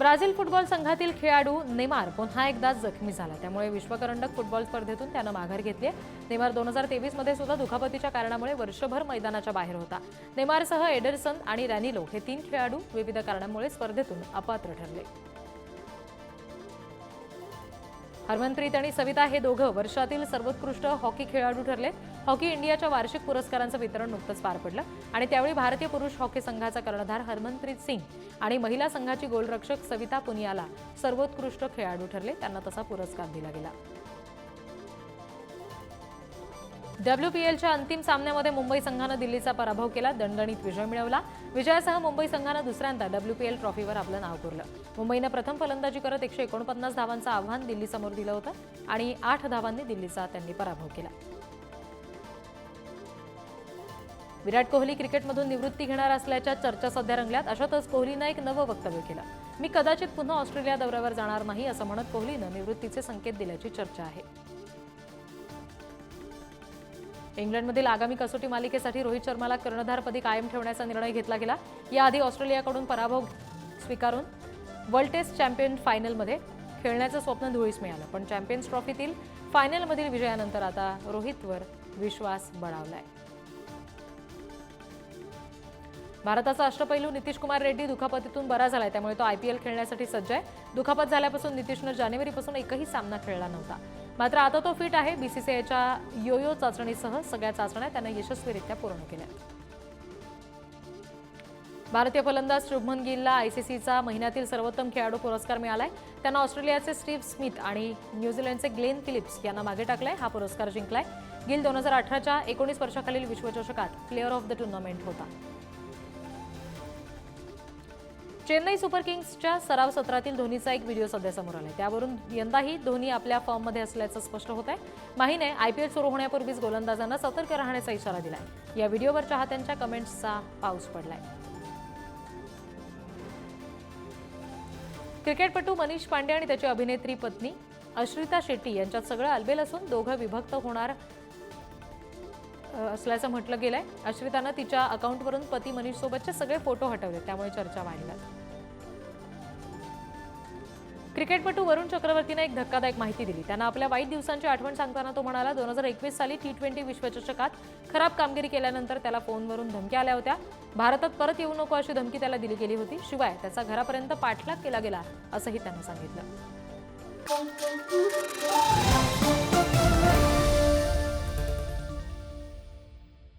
Brazil football संघातील खेळाडू Neymar पुन्हा एकदा जखमी झाला। त्यामुळे विश्वकरंडक फुटबॉल स्पर्धेतून त्यानं माघार घेतली आहे। नेमार 2023 मध्ये सुद्धा दुखापतीच्या कारणामुळे वर्षभर मैदानाच्या बाहेर होता। नेमारसह एडरसन आणि रॅनिलो हे 3 खेळाडू विविध कारणांमुळे स्पर्धेतून अपात्र ठरले। हरमनप्रीत आणि सविता हे दोघं वर्षातील सर्वोत्कृष्ट हॉकी खेळाडू ठरले। हॉकी इंडियाच्या वार्षिक पुरस्कारांचं वितरण नुकतंच पार पडलं आणि त्यावेळी भारतीय पुरुष हॉकी संघाचा कर्णधार हरमनप्रीत सिंग आणि महिला संघाची गोलरक्षक सविता पुनियाला सर्वोत्कृष्ट खेळाडू ठरले। त्यांना तसा पुरस्कार दिला गेला। WPLच्या अंतिम सामन्यामध्ये मुंबई संघानं दिल्लीचा पराभव केला, दणदणीत विजय मिळवला। विजयासह मुंबई संघानं दुसऱ्यांदा WPL ट्रॉफीवर आपलं नाव कोरलं। मुंबईनं प्रथम फलंदाजी करत 149 धावांचं आव्हान दिल्लीसमोर दिलं होतं आणि 8 धावांनी दिल्लीचा त्यांनी पराभव केला। विराट कोहली क्रिकेटमधून निवृत्ती घेणार असल्याच्या चर्चा सध्या रंगल्यात। अशातच कोहलीनं एक नवं वक्तव्य केलं। मी कदाचित पुन्हा ऑस्ट्रेलिया दौऱ्यावर जाणार नाही असं म्हणत कोहलीनं निवृत्तीचे संकेत दिल्याची चर्चा आहे। इंग्लंडमधील आगामी कसोटी मालिकेसाठी रोहित शर्माला कर्णधारपदी कायम ठेवण्याचा निर्णय घेतला गेला। याआधी ऑस्ट्रेलियाकडून पराभव स्वीकारून वर्ल्ड टेस्ट चॅम्पियन फायनलमध्ये खेळण्याचं स्वप्न धुळीस मिळालं, पण चॅम्पियन्स ट्रॉफीतील फायनलमधील विजयानंतर आता रोहितवर विश्वास बळावलाय। भारताचा अष्टपैलू नितीश कुमार रेड्डी दुखापतीतून बरा झालाय, त्यामुळे तो IPL खेळण्यासाठी सज्ज आहे। दुखापत झाल्यापासून नितीशनं जानेवारीपासून एकही सामना खेळला नव्हता, मात्र आता तो फिट आहे। BCCIच्या योयो चाचणीसह सगळ्या चाचण्या त्यानं यशस्वीरित्या पूर्ण केल्या। भारतीय फलंदाज शुभमन गिलला ICCचा महिन्यातील सर्वोत्तम खेळाडू पुरस्कार मिळालाय। त्यांना ऑस्ट्रेलियाचे स्टीव्ह स्मिथ आणि न्यूझीलंडचे ग्लेन फिलिप्स यांना मागे टाकलंय। हा पुरस्कार जिंकलाय। गिल 2018च्या 19 वर्षाखालील विश्वचषकात प्लेअर ऑफ द टुर्नामेंट होता। चेन्नई सुपर किंग्सच्या सराव सत्रातील धोनीचा एक व्हिडिओ सध्या समोर आलाय। त्यावरून यंदाही धोनी आपल्या फॉर्ममध्ये असल्याचं स्पष्ट होत आहे। माहीने IPL सुरू होण्यापूर्वीच गोलंदाजांना सतर्क राहण्याचा इशारा दिलाय। या व्हिडिओवर चाहत्यांच्या कमेंट्सचा पाऊस पडलाय। क्रिकेटपटू मनीष पांडे आणि त्याची अभिनेत्री पत्नी अश्रिता शेट्टी यांच्यात सगळं अलबेल असून दोघं विभक्त होणार असल्याचं म्हटलं गेलंय। अश्रितानं तिच्या अकाउंटवरून पती मनीष सोबतचे सगळे फोटो हटवले, त्यामुळे चर्चा वाढल्या। क्रिकेटपटू वरुण चक्रवर्तीने एक धक्कादायक माहिती दिली। त्यानं आपल्या वाईट दिवसांची आठवण सांगताना तो म्हणाला, 2021 साली T20 विश्वचषकात खराब कामगिरी केल्यानंतर त्याला फोनवरून धमक्या आल्या होत्या। भारतात परत येऊ नको अशी धमकी त्याला दिली गेली होती। शिवाय त्याचा घरापर्यंत पाठलाग केला गेला असंही त्यानं सांगितलं।